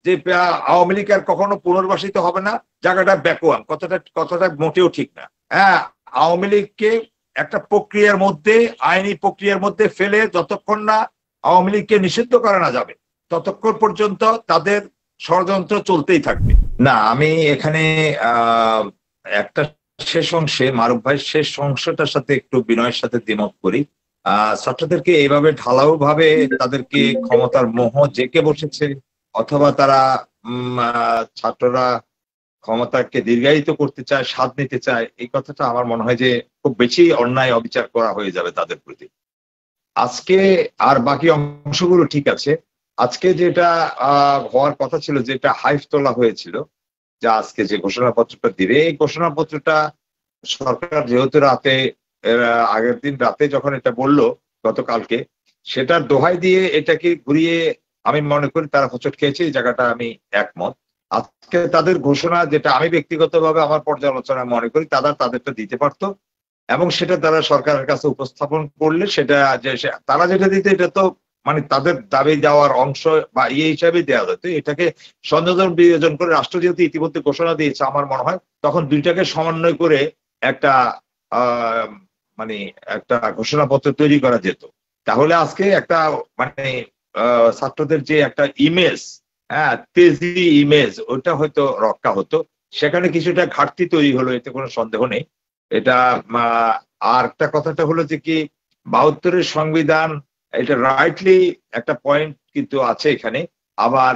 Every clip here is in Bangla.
যে আওয়ামী লীগ আর কখনো পুনর্বাসিত হবে না, জায়গাটা ব্যাকওয়ার্ম, কথাটা মোটেও ঠিক না। হ্যাঁ, আওয়ামী লীগকে একটা প্রক্রিয়ার মধ্যে, আইনি প্রক্রিয়ার মধ্যে ফেলে যতক্ষণ না আওয়ামী লীগকে নিষিদ্ধ করা না যাবে ততক্ষণ পর্যন্ত তাদের ষড়যন্ত্র চলতেই থাকবে। না, আমি এখানে একটা শেষ অংশে মারুফ ভাই শেষ অংশটার সাথে একটু বিনয়ের সাথে দ্বিমত করি। ছাত্রদেরকে এইভাবে ঢালাও ভাবে তাদেরকে ক্ষমতার মোহ জেকে বসেছে, অথবা তারা ছাত্ররা ক্ষমতাকে দীর্ঘায়িত করতে চায়, স্বাদ নিতে চায়, এই কথাটা আমার মনে হয় যে খুব বেশি অন্যায় অবিচার করা হয়ে যাবে তাদের প্রতি। আজকে আর বাকি অংশগুলো ঠিক আছে। আজকে যেটা হওয়ার কথা ছিল, যেটা হাইফ তোলা হয়েছিল, যা আজকে যে ঘোষণাপত্রটা দিবে, এই ঘোষণাপত্রটা সরকার যেহেতু রাতে, আগের দিন রাতে যখন এটা বললো গতকালকে, সেটার দোহাই দিয়ে এটাকে ঘুরিয়ে আমি মনে করি তারা হোঁচট খেয়েছে, এই জায়গাটা আমি একমত। আজকে তাদের ঘোষণা, যেটা আমি ব্যক্তিগতভাবে আমার পর্যালোচনায় মনে করি তাদেরটা দিতে পারতো, এবং সেটা তারা সরকারের কাছে উপস্থাপন করলে সেটা যে তারা যেটা দিতে, এটা তো মানে তাদের দাবি দেওয়ার অংশ বা ইয়ে হিসাবে দেওয়া যেত। এটাকে সংযোজন বিয়োজন করে রাষ্ট্র যেহেতু ইতিমধ্যে ঘোষণা দিয়েছে, আমার মনে হয় তখন দুইটাকে সমন্বয় করে একটা মানে একটা ঘোষণাপত্র তৈরি করা যেত। তাহলে আজকে একটা মানে ছাত্রদের যে একটা ইমেজ, হ্যাঁ, তেজি ইমেজ, ওটা হয়তো রক্ষা হতো। সেখানে কিছুটা ঘাটতি তৈরি হলো, এতে কোনো সন্দেহ নেই। এটা আর একটা কথাটা হলো যে কি, 72-এর সংবিধান, এটা রাইটলি একটা পয়েন্ট কিন্তু আছে এখানে। আবার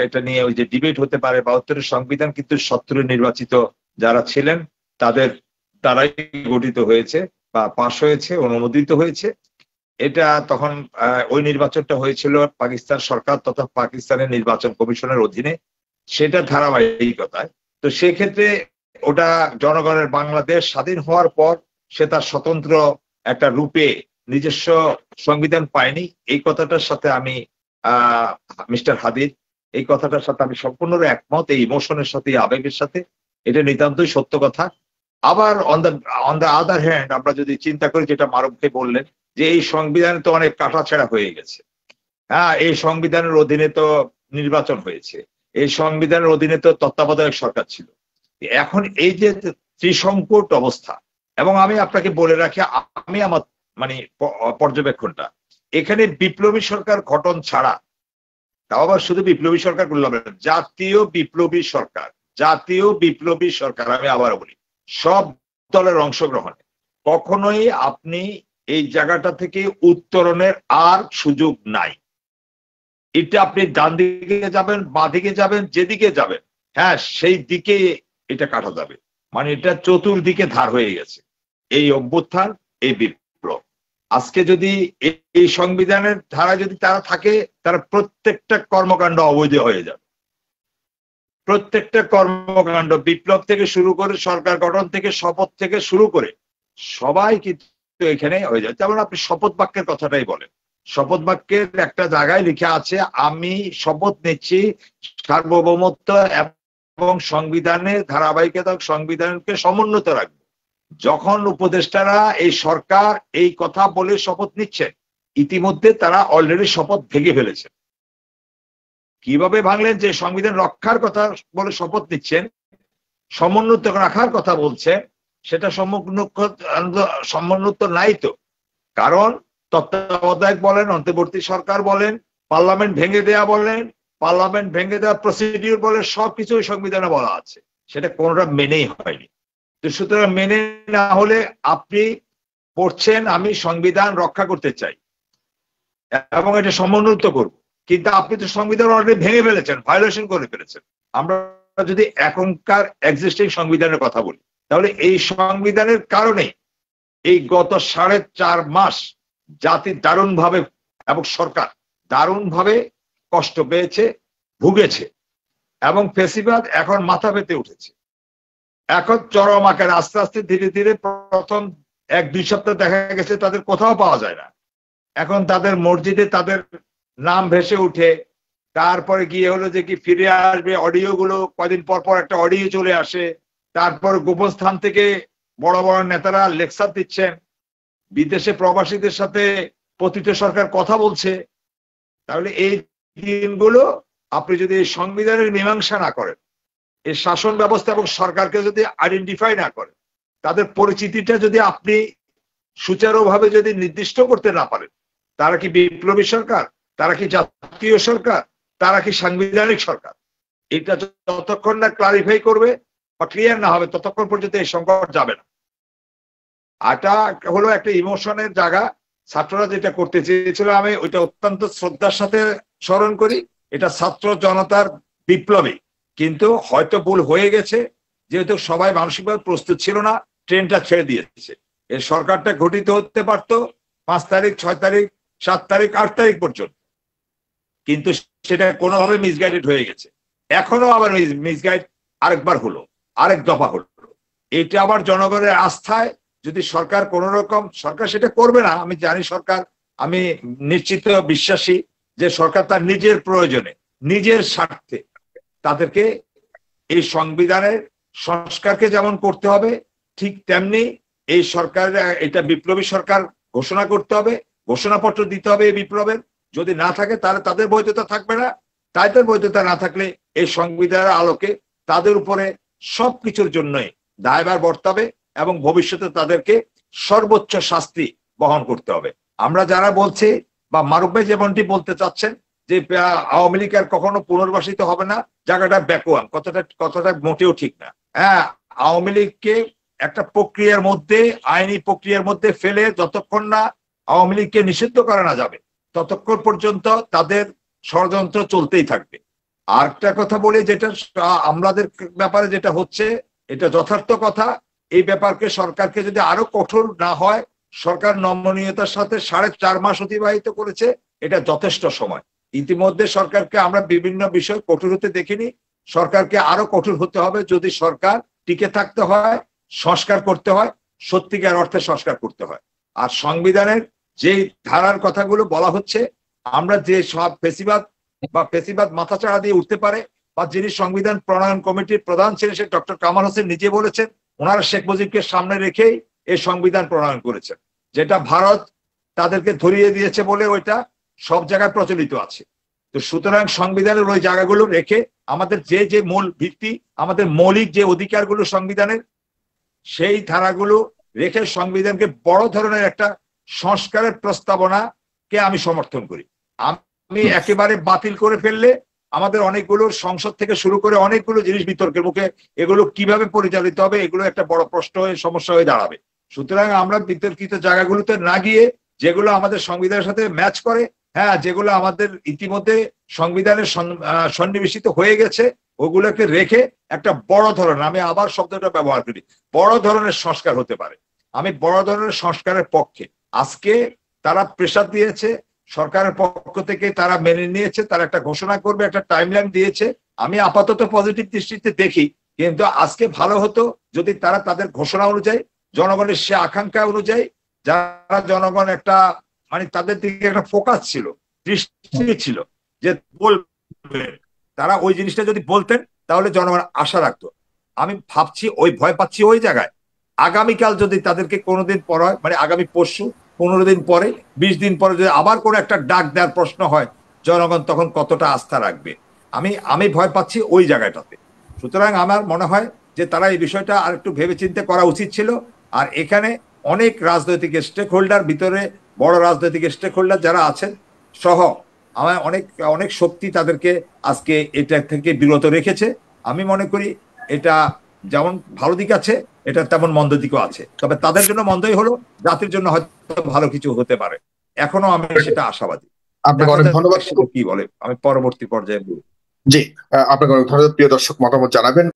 এটা নিয়ে ওই যে ডিবেট হতে পারে, 72-এর সংবিধান কিন্তু 70 নির্বাচিত যারা ছিলেন তাদের দ্বারাই গঠিত হয়েছে বা পাশ হয়েছে, অনুমোদিত হয়েছে। এটা তখন ওই নির্বাচনটা হয়েছিল পাকিস্তান সরকার তথা পাকিস্তানের নির্বাচন কমিশনের অধীনে, সেটা ধারাবাহিকতায়। তো সেক্ষেত্রে ওটা জনগণের বাংলাদেশ স্বাধীন হওয়ার পর সে তার স্বতন্ত্র একটা রূপে নিজস্ব সংবিধান পায়নি। এই কথাটার সাথে আমি মিস্টার হাদির এই কথাটার সাথে আমি সম্পূর্ণ একমত, এই ইমোশনের সাথে, আবেগের সাথে। এটা নিতান্তই সত্য কথা। আবার অন দ্য আদার হ্যান্ড আমরা যদি চিন্তা করি, যেটা মারুফ ভাই বললেন, যে এই সংবিধানে তো অনেক কাটাছেঁড়া হয়ে গেছে। হ্যাঁ, এই সংবিধানের অধীনে তো নির্বাচন হয়েছে, এই সংবিধানের অধীনে তো তত্ত্বাবধায়ক সরকার ছিল। এখন এই যে ত্রিসংকট অবস্থা, এবং আমি আপনাকে বলে রাখি, আমি আমার মানে পর্যবেক্ষণটা, এখানে বিপ্লবী সরকার গঠন ছাড়া, তাও আবার শুধু বিপ্লবী সরকার বললাম না, জাতীয় বিপ্লবী সরকার, জাতীয় বিপ্লবী সরকার, আমি আবার বলি, সব দলের অংশগ্রহণে কখনোই আপনি এই জায়গাটা থেকে উত্তরণের আর সুযোগ নাই। এটা আপনি ডান দিকে যাবেন, বাঁ দিকে যাবেন, যেদিকে যাবেন, হ্যাঁ, সেই দিকে এটা কাটা যাবে। মানে এটা চতুর্দিকে ধার হয়ে গেছে এই অভ্যুত্থান, এই বিপ্লব। আজকে যদি এই সংবিধানের ধারা যদি তারা থাকে, তারা প্রত্যেকটা কর্মকাণ্ড অবৈধ হয়ে যাবে। প্রত্যেকটা কর্মকাণ্ড, বিপ্লব থেকে শুরু করে, সরকার গঠন থেকে, শপথ থেকে শুরু করে, সবাই কিন্তু এখানে হয়ে যায়। যেমন আপনি শপথ বাক্যের কথাটাই বলেন, শপথ বাক্যের একটা জায়গায় লিখে আছে, আমি শপথ নিচ্ছি সার্বভৌমত্ব এবং সংবিধানের ধারাবাহিকতা, সংবিধানকে সমুন্নত রাখবো। যখন উপদেষ্টারা, এই সরকার এই কথা বলে শপথ নিচ্ছে, ইতিমধ্যে তারা অলরেডি শপথ ভেঙে ফেলেছে। কিভাবে ভাঙলেন? যে সংবিধান রক্ষার কথা বলে শপথ নিচ্ছেন, সমুন্নত রাখার কথা বলছে, সেটা সমুন্নত নাই তো। কারণ তত্ত্বাবধায়ক বলেন, অন্তর্বর্তী সরকার বলেন, পার্লামেন্ট ভেঙে দেয়া বলেন, পার্লামেন্ট ভেঙে দেওয়া প্রসিডিউর বলেন, সবকিছু ওই সংবিধানে বলা আছে। সেটা কোনোটা মেনেই হয়নি। তো সুতরাং মেনে না হলে আপনি পড়ছেন, আমি সংবিধান রক্ষা করতে চাই এবং এটা সমুন্নত করব, কিন্তু আপনি তো সংবিধান অলরেডি ভেঙে ফেলেছেন, ভায়োলেশন করে ফেলেছেন। আমরা যদি এখনকার এক্সিস্টিং সংবিধানের কথা বলি, তাহলে এই সংবিধানের কারণে এই গত 4.5 মাস জাতি দারুণভাবে এবং সরকার দারুণভাবে কষ্ট পেয়েছে, ভুগেছে, এবং ফেসিবাদ এখন মাথা পেতে উঠেছে। এখন চরম আকারে আস্তে আস্তে ধীরে ধীরে প্রথম 1-2 সপ্তাহ দেখা গেছে তাদের কোথাও পাওয়া যায় না। এখন তাদের মসজিদে তাদের নাম ভেসে উঠে, তারপরে গিয়ে হলো যে কি ফিরে আসবে অডিও গুলো, কয়দিন পর পর একটা অডিও চলে আসে। তারপর গোপন স্থান থেকে বড় বড় নেতারা লেকচার দিচ্ছেন, বিদেশে প্রবাসীদের সাথে পতিত সরকার কথা বলছে। তাহলে এই দিনগুলো আপনি যদি এই সংবিধানের মীমাংসা না করেন, এই শাসন ব্যবস্থা এবং সরকারকে যদি আইডেন্টিফাই না করেন, তাদের পরিচিতিটা যদি আপনি সুচারুভাবে যদি নির্দিষ্ট করতে না পারেন, তারা কি বিপ্লবী সরকার, তারা কি জাতীয় সরকার, তারা কি সাংবিধানিক সরকার, এটা যতক্ষণ না ক্লারিফাই করবে বা ক্লিয়ার না হবে ততক্ষণ পর্যন্ত এই সংকট যাবে না। এটা হলো একটা ইমোশনের জায়গা। ছাত্ররা যেটা করতে চেয়েছিল আমি ওইটা অত্যন্ত শ্রদ্ধার সাথে স্মরণ করি, এটা ছাত্র জনতার বিপ্লবী, কিন্তু হয়তো ভুল হয়ে গেছে, যেহেতু সবাই মানসিকভাবে প্রস্তুত ছিল না, ট্রেনটা ছেড়ে দিয়েছে। এই সরকারটা গঠিত হতে পারতো 5 তারিখ, 6 তারিখ, 7 তারিখ, 8 তারিখ পর্যন্ত, কিন্তু সেটা কোনোভাবে মিসগাইডেড হয়ে গেছে। এখনো আবার মিসগাইড আরেকবার হলো, আরেক দফা হলো। এটা আবার জনগণের আস্থায় যদি সরকার কোন রকম, সরকার সেটা করবে না আমি জানি, সরকার, আমি নিশ্চিত বিশ্বাসী যে সরকার তার নিজের প্রয়োজনে, নিজের স্বার্থে তাদেরকে এই সংবিধানের সংস্কারকে যেমন করতে হবে, ঠিক তেমনি এই সরকার, এটা বিপ্লবী সরকার ঘোষণা করতে হবে, ঘোষণাপত্র দিতে হবে এই বিপ্লবের। যদি না থাকে তাহলে তাদের বৈধতা থাকবে না, তাদের বৈধতা না থাকলে এই সংবিধানের আলোকে তাদের উপরে সবকিছুর জন্যই দায়ভার বর্তাবে এবং ভবিষ্যতে তাদেরকে সর্বোচ্চ শাস্তি বহন করতে হবে। আমরা যারা বলছি বা মারুফ ভাই যেমনটি বলতে চাচ্ছেন যে আওয়ামী লীগ আর কখনো পুনর্বাসিত হবে না, জায়গাটা ব্যাকওয়ার্ড, কথাটা মোটেও ঠিক না। হ্যাঁ, আওয়ামী লীগকে একটা প্রক্রিয়ার মধ্যে, আইনি প্রক্রিয়ার মধ্যে ফেলে যতক্ষণ না আওয়ামী লীগকে নিষিদ্ধ করা না যাবে ততক্ষণ পর্যন্ত তাদের ষড়যন্ত্র চলতেই থাকবে। আর একটা কথা বলি, যেটা আমাদের ব্যাপারে যেটা হচ্ছে, এটা যথার্থ কথা, এই ব্যাপারকে সরকারকে যদি আরো কঠোর না হয়, সরকার নমনীয়তার সাথে 4.5 মাস অতিবাহিত করেছে, এটা যথেষ্ট সময়। ইতিমধ্যে সরকারকে আমরা বিভিন্ন বিষয় কঠোর হতে দেখিনি, সরকারকে আরো কঠোর হতে হবে যদি সরকার টিকে থাকতে হয়, সংস্কার করতে হয়, সত্যিকার অর্থে সংস্কার করতে হয়। আর সংবিধানের যে ধারার কথাগুলো বলা হচ্ছে, আমরা যে সব ফেসিবাদ মাথাচাড়া দিয়ে উঠতে পারে, বা যিনি সংবিধান প্রণয়ন কমিটির প্রধান ছিলেন সে ডক্টর কামাল হোসেন নিজে বলেছেন, ওনারা শেখ মুজিবকে সামনে রেখেই এই সংবিধান প্রণয়ন করেছেন, যেটা ভারত তাদেরকে ধরিয়ে দিয়েছে বলে ওইটা সব জায়গায় প্রচলিত আছে। তো সুতরাং সংবিধানের ওই জায়গাগুলো রেখে আমাদের যে মূল ভিত্তি, আমাদের মৌলিক যে অধিকারগুলো সংবিধানের, সেই ধারাগুলো রেখে সংবিধানকে বড় ধরনের একটা সংস্কারের প্রস্তাবনাকে আমি সমর্থন করি। আমি একেবারে বাতিল করে ফেললে আমাদের অনেকগুলো সংসদ থেকে শুরু করে অনেকগুলো জিনিস বিতর্কের মুখে, এগুলো কিভাবে পরিচালিত হবে এগুলো একটা বড় প্রশ্ন হয়ে সমস্যা হয়ে দাঁড়াবে। সুতরাং আমরা বিতর্কিত জায়গাগুলোতে না গিয়ে যেগুলো আমাদের সংবিধানের সাথে ম্যাচ করে, হ্যাঁ, যেগুলো আমাদের ইতিমধ্যে সংবিধানের সন্নিবেশিত হয়ে গেছে, ওগুলোকে রেখে একটা বড় ধরনের, আমি আবার শব্দটা ব্যবহার করি, বড় ধরনের সংস্কার হতে পারে। আমি বড় ধরনের সংস্কারের পক্ষে। আজকে তারা প্রেসার দিয়েছে, সরকারের পক্ষ থেকে তারা মেনে নিয়েছে, তারা একটা ঘোষণা করবে, একটা টাইমলাইন দিয়েছে, আমি আপাতত পজিটিভ দৃষ্টিতে দেখি। কিন্তু আজকে ভালো হতো যদি তারা তাদের ঘোষণা অনুযায়ী, জনগণের সে আকাঙ্ক্ষা অনুযায়ী, যারা জনগণ একটা মানে তাদের দিকে একটা ফোকাস ছিল, দৃষ্টি ছিল যে বলবে, তারা ওই জিনিসটা যদি বলতেন তাহলে জনগণ আশা রাখতো। আমি ভাবছি, ওই ভয় পাচ্ছি ওই জায়গায়, আগামীকাল যদি তাদেরকে কোনোদিন পর হয়, মানে আগামী পরশু, 15 দিন পরে, 20 দিন পরে যদি আবার কোনো একটা ডাক দেওয়ার প্রশ্ন হয়, জনগণ তখন কতটা আস্থা রাখবে, আমি ভয় পাচ্ছি ওই জায়গাটাতে। সুতরাং আমার মনে হয় যে তারা এই বিষয়টা আর একটু ভেবেচিন্তে করা উচিত ছিল। আর এখানে অনেক রাজনৈতিক স্টেক হোল্ডার, ভিতরে বড় রাজনৈতিক স্টেক হোল্ডার যারা আছেন সহ, আমার অনেক শক্তি তাদেরকে আজকে এটা থেকে বিরত রেখেছে। আমি মনে করি এটা যেমন ভালো দিক আছে, এটা তেমন মন্দ দিকও আছে, তবে তাদের জন্য মন্দই হলো, জাতির জন্য হয়তো ভালো কিছু হতে পারে। এখনো আমি সেটা আশাবাদী। আপনাকে অনেক ধন্যবাদ। কি বলে আমি পরবর্তী পর্যায়ে বলবো। জি, আপনাকে অনেক ধন্যবাদ। প্রিয় দর্শক, মতামত জানাবেন।